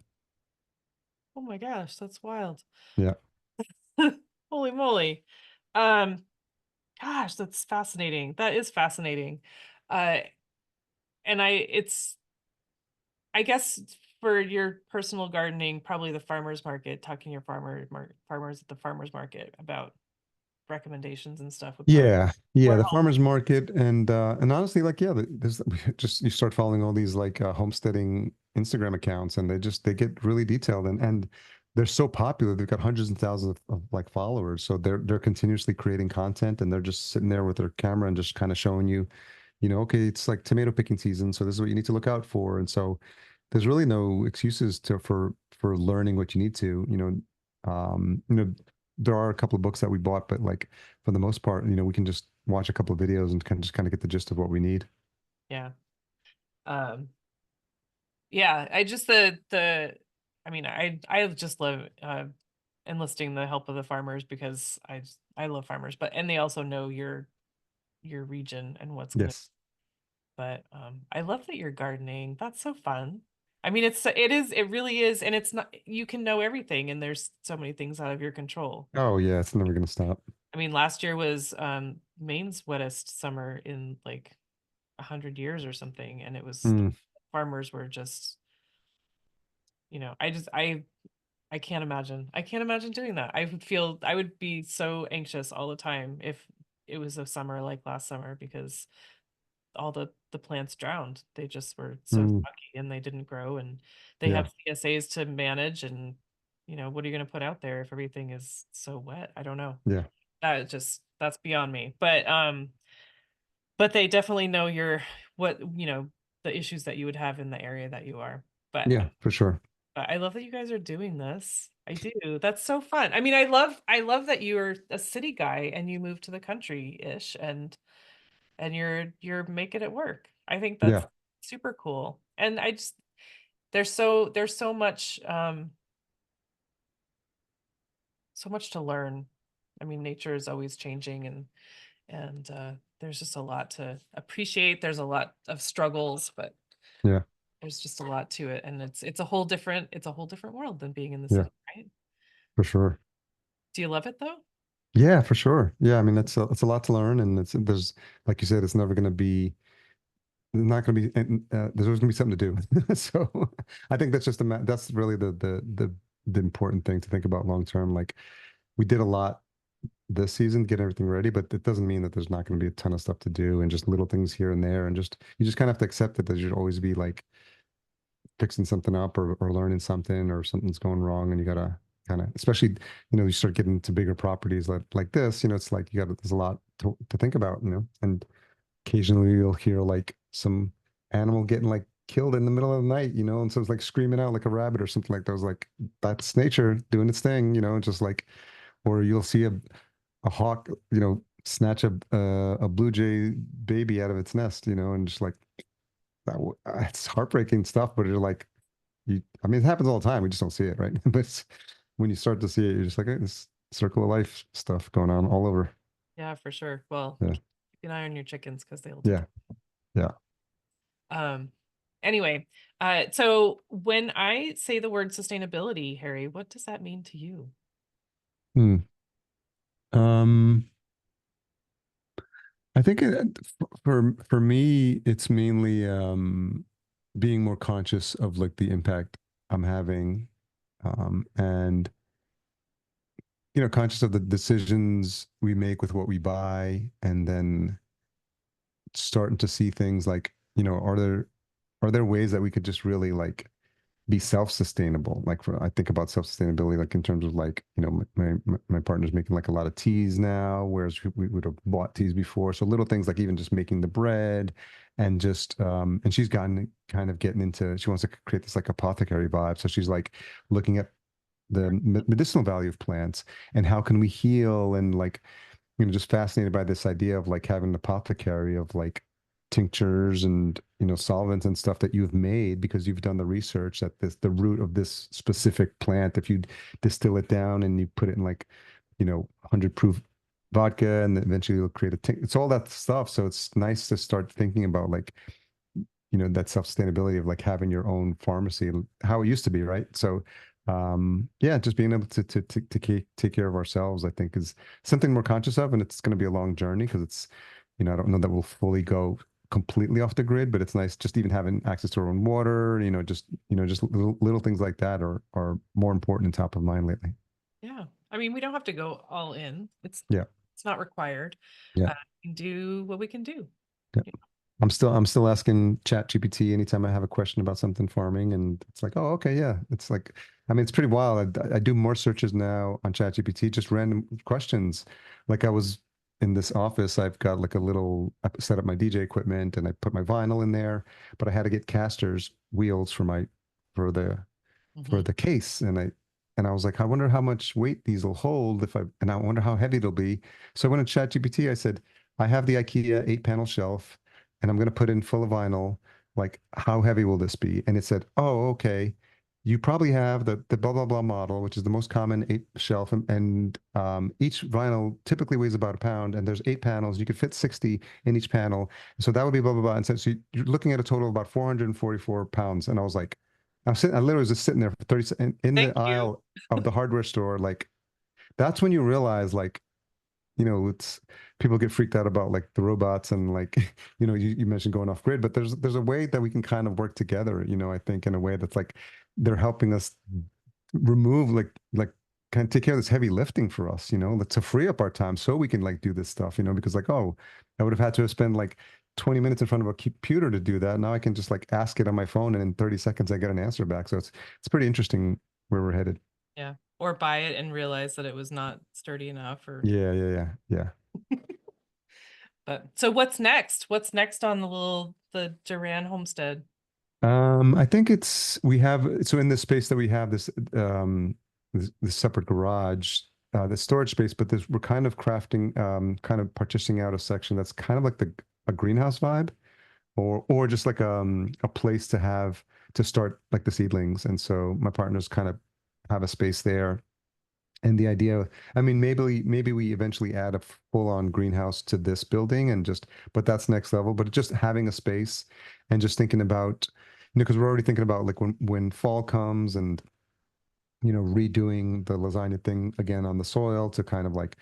Oh my gosh, that's wild. yeah, Holy moly. Um, Gosh, that's fascinating. That is fascinating. Uh, and I guess for your personal gardening, probably the farmers market, talking to your farmers at the farmers market about recommendations and stuff would probably yeah. more The help. farmers market and honestly, like there's just you start following all these like homesteading Instagram accounts, and they get really detailed, and they're so popular. They've got hundreds and thousands of like followers, so they're continuously creating content, and they're just sitting there with their camera and just kind of showing you, okay, it's like tomato picking season, so this is what you need to look out for. And so there's really no excuses for learning what you need to, um, you know, there are a couple of books that we bought, but like for the most part, we can just watch a couple of videos and kind of get the gist of what we need. Yeah. Um, yeah, I just the I mean, I just love enlisting the help of the farmers because I love farmers, but and they also know your region and what's gonna. Yes. But I love that you're gardening. That's so fun. I mean, it really is, and it's not, you can know everything, and there's so many things out of your control. Oh yeah, it's never gonna stop. I mean, last year was Maine's wettest summer in like 100 years or something, and it was Mm, farmers were just, I can't imagine. I can't imagine doing that. I would be so anxious all the time if it was a summer like last summer because all the plants drowned. They just were so mm, soggy and they didn't grow, and they yeah, have CSAs to manage, and what are you going to put out there if everything is so wet? I don't know. yeah, That's beyond me. But they definitely know what, the issues that you would have in the area that you are. But yeah, for sure. I love that you guys are doing this. I do. That's so fun. I mean, I love that you're a city guy and you moved to the country-ish, and you're making it work. I think that's Yeah, super cool. And I just there's so much to learn. I mean, nature is always changing, and there's just a lot to appreciate. There's a lot of struggles, but yeah, there's just a lot to it, and it's a whole different world than being in the yeah, city, right? for sure. Do you love it though? Yeah, for sure. Yeah, I mean, it's a lot to learn, and there's like you said, it's never gonna be not gonna be there's always gonna be something to do. So I think that's just that's really the important thing to think about long term. Like we did a lot this season, get everything ready, but it doesn't mean that there's not going to be a ton of stuff to do and just little things here and there. And just, you just kind of have to accept it that you'd always be like fixing something up or learning something or something's going wrong. And you got to kind of, especially, you start getting to bigger properties like this, it's like there's a lot. to think about, and occasionally you'll hear like some animal getting like killed in the middle of the night, and so it's like screaming out like a rabbit or something like those. Like that's nature doing its thing, just like, or you'll see a hawk, snatch a blue jay baby out of its nest, and just like it's heartbreaking stuff. But you're like, I mean, it happens all the time. We just don't see it, right? But when you start to see it, you're just like, hey, this circle of life stuff going on all over. Yeah, for sure. Well, Yeah, keep an eye on your chickens because they'll do yeah, yeah. Um, anyway, so when I say the word sustainability, Harry, what does that mean to you? Hmm. Um, I think for me, it's mainly being more conscious of like the impact I'm having, and conscious of the decisions we make with what we buy, and then starting to see things like, are there ways that we could just really like be self-sustainable? Like I think about self-sustainability, like in terms of like, my partner's making like a lot of teas now, whereas we would have bought teas before. So little things like even just making the bread and just, and she's gotten kind of getting into, she wants to create this like apothecary vibe. So she's like looking at the medicinal value of plants and how can we heal, and like, just fascinated by this idea of like having an apothecary of like tinctures and solvents and stuff that you've made because you've done the research that the root of this specific plant, if you distill it down and you put it in like 100 proof vodka, and then eventually you'll create it's all that stuff. So it's nice to start thinking about like that self-sustainability of like having your own pharmacy, how it used to be, right? So yeah, just being able to take care of ourselves, I think, is something we're conscious of, and it's going to be a long journey because it's, I don't know that we'll fully go completely off the grid, but it's nice just even having access to our own water, just little things like that are more important and top of mind lately. Yeah. I mean, we don't have to go all in. Yeah, It's not required. yeah, We can do what we can do. yeah. I'm still asking Chat GPT anytime I have a question about something farming, and it's like, oh, okay, yeah. It's like, I mean, it's pretty wild. I do more searches now on Chat GPT, just random questions. Like I was in this office, I've got like I set up my DJ equipment and I put my vinyl in there, but I had to get casters wheels for the Mhm. for the case. And I was like, I wonder how much weight these will hold and I wonder how heavy they'll be. So I went to ChatGPT, I said, I have the IKEA 8 panel shelf and I'm going to put in full of vinyl. Like, how heavy will this be? And it said, oh, okay. You probably have the blah, blah, blah model, which is the most common 8 shelf. And each vinyl typically weighs about a pound. And there's 8 panels. You could fit 60 in each panel. So that would be blah, blah, blah. And so you're looking at a total of about 444 pounds. And I was like, I literally was just sitting there for 30 seconds in Thank the you. aisle of the hardware store. Like, that's when you realize, like, it's people get freaked out about like the robots and like, you mentioned going off grid, but there's a way that we can kind of work together, I think in a way that's like they're helping us remove like kind of take care of this heavy lifting for us, to free up our time so we can like do this stuff, because like, oh, I would have had to spend like 20 minutes in front of a computer to do that. Now I can just like ask it on my phone and in 30 seconds I get an answer back. So it's pretty interesting where we're headed. Yeah. Or buy it and realize that it was not sturdy enough or Yeah, yeah, yeah, yeah. but so what's next? What's next on the Duran homestead? I think we have, so in this space that we have this separate garage, the storage space, but we're kind of crafting, kind of partitioning out a section that's kind of like a greenhouse vibe, or just like a place to start like the seedlings. And so my partners kind of have a space there. And the idea, I mean, maybe we eventually add a full-on greenhouse to this building but that's next level. But just having a space and just thinking about, because we're already thinking about like when fall comes and redoing the lasagna thing again on the soil to kind of like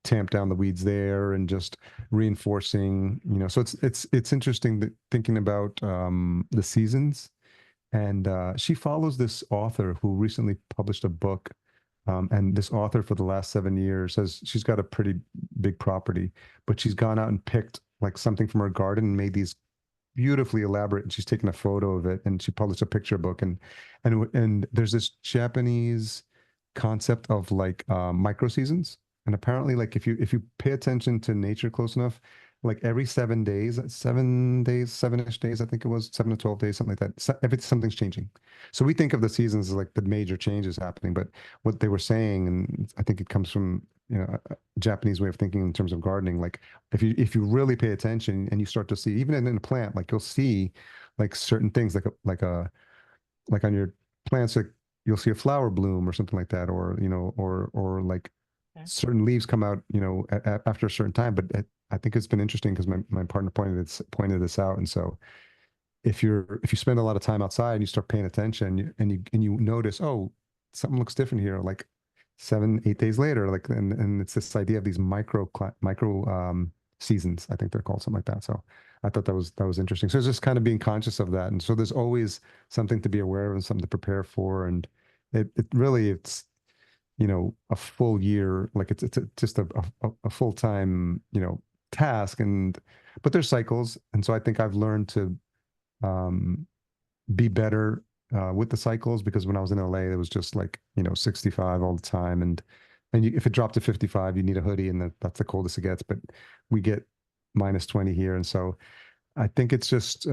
tamp down the weeds there and just reinforcing, so it's interesting that thinking about the seasons. And she follows this author who recently published a book. And this author for the last 7 years says she's got a pretty big property, but she's gone out and picked like something from her garden and made these beautifully elaborate. And she's taken a photo of it and she published a picture book. And there's this Japanese concept of like micro seasons. And apparently, like if you pay attention to nature close enough, like every 7 days, 7 days, 7-ish days, I think it was 7 to 12 days, something like that. Something's changing. So we think of the seasons as like the major changes happening, but what they were saying, and I think it comes from, a Japanese way of thinking in terms of gardening. Like if you really pay attention and you start to see, even in a plant, like you'll see like certain things, like on your plants, like you'll see a flower bloom or something like that, or or like Okay. certain leaves come out, after a certain time. But I think it's been interesting because my partner pointed this out, and so if you spend a lot of time outside and you start paying attention and you notice, oh, something looks different here, like 7, 8 days later, like and it's this idea of these micro seasons, I think they're called, something like that. So I thought that was interesting. So it's just kind of being conscious of that, and so there's always something to be aware of and something to prepare for, and it really it's a full year, like just a full-time task, and but there's cycles, and so I think I've learned to um, be better with the cycles, because when I was in LA, it was just like 65 all the time, and if it dropped to 55, you need a hoodie, and that's the coldest it gets. But we get -20 here, and so I think it's just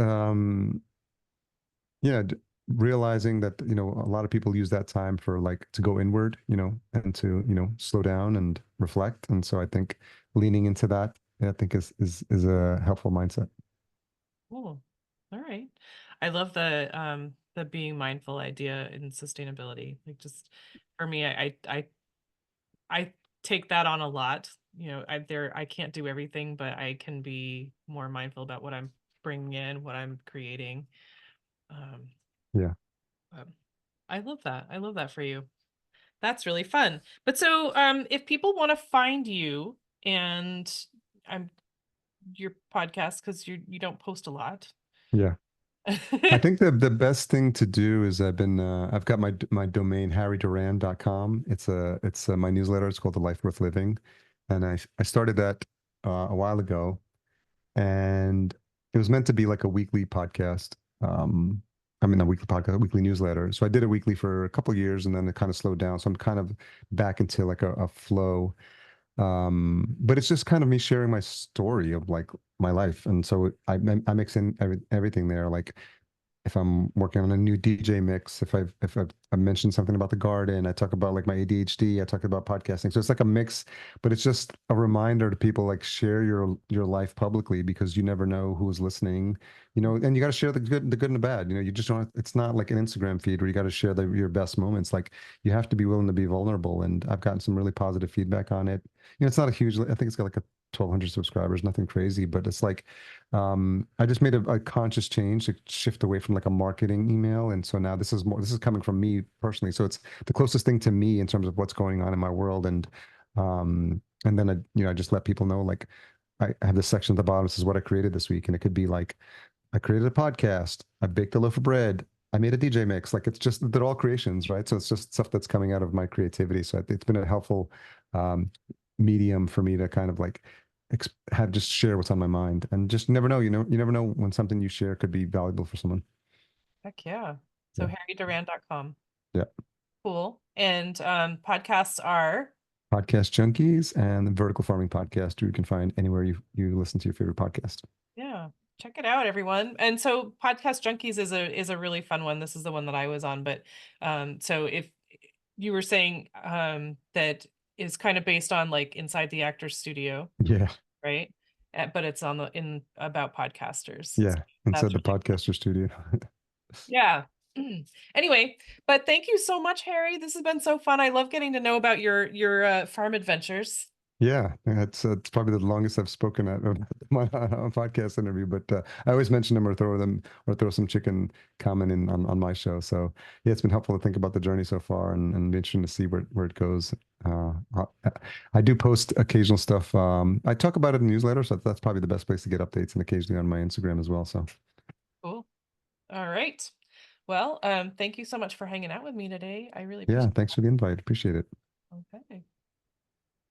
yeah, realizing that a lot of people use that time for like to go inward, and to slow down and reflect, and so I think leaning into that, I think is a helpful mindset. Cool. All right. I love the being mindful idea in sustainability. Like just for me, I take that on a lot. I can't do everything, but I can be more mindful about what I'm bringing in, what I'm creating. Um, Yeah. um, I love that. I love that for you. That's really fun. But so, if people want to find you and I'm your podcast because you don't post a lot. Yeah. I think the best thing to do is I've got my domain harryduran.com. It's my newsletter. It's called The Life Worth Living, and I started that a while ago, and it was meant to be like a weekly podcast. I mean, a weekly podcast, a weekly newsletter. So I did it weekly for a couple of years, and then it kind of slowed down. So I'm kind of back into like a flow. But it's just kind of me sharing my story of like my life, and so I mix in everything there, like if I'm working on a new DJ mix, I mentioned something about the garden, I talk about like my ADHD, I talk about podcasting. So it's like a mix, but it's just a reminder to people, like, share your life publicly, because you never know who's listening, and you got to share the good and the bad. You just don't, it's not like an Instagram feed where you got to share your best moments. Like, you have to be willing to be vulnerable. And I've gotten some really positive feedback on it. It's not a huge, I think it's got like a 1,200 subscribers, nothing crazy, but it's like I just made a conscious change to shift away from like a marketing email. And so now this is coming from me personally. So it's the closest thing to me in terms of what's going on in my world. And then I just let people know, like, I have this section at the bottom. This is what I created this week. And it could be like, I created a podcast, I baked a loaf of bread, I made a DJ mix. Like, it's just, they're all creations, right? So it's just stuff that's coming out of my creativity. So it's been a helpful um, medium for me to kind of like have just share what's on my mind, and just never know, you never know when something you share could be valuable for someone. Heck yeah. So Yeah. harryduran.com. Yeah. Cool. And podcasts are, Podcast Junkies and the Vertical Farming Podcast, you can find anywhere you listen to your favorite podcast. yeah, check it out, everyone. And so Podcast Junkies is a really fun one. This is the one that I was on, but so if you were saying that is kind of based on like Inside the Actors Studio, Yeah. right? But it's on the in about podcasters. So Yeah. that's Inside the really podcaster studio. yeah. Anyway, but thank you so much, Harry. This has been so fun. I love getting to know about your farm adventures. Yeah, it's probably the longest I've spoken at my on a podcast interview, but I always mention them or throw some chicken comment in on my show. So yeah, it's been helpful to think about the journey so far, and be interesting to see where it goes. I do post occasional stuff. I talk about it in newsletter, so that's probably the best place to get updates, and occasionally on my Instagram as well. So Cool. All right. Well, thank you so much for hanging out with me today. I really yeah, appreciate thanks for the invite. Appreciate it. it. Okay.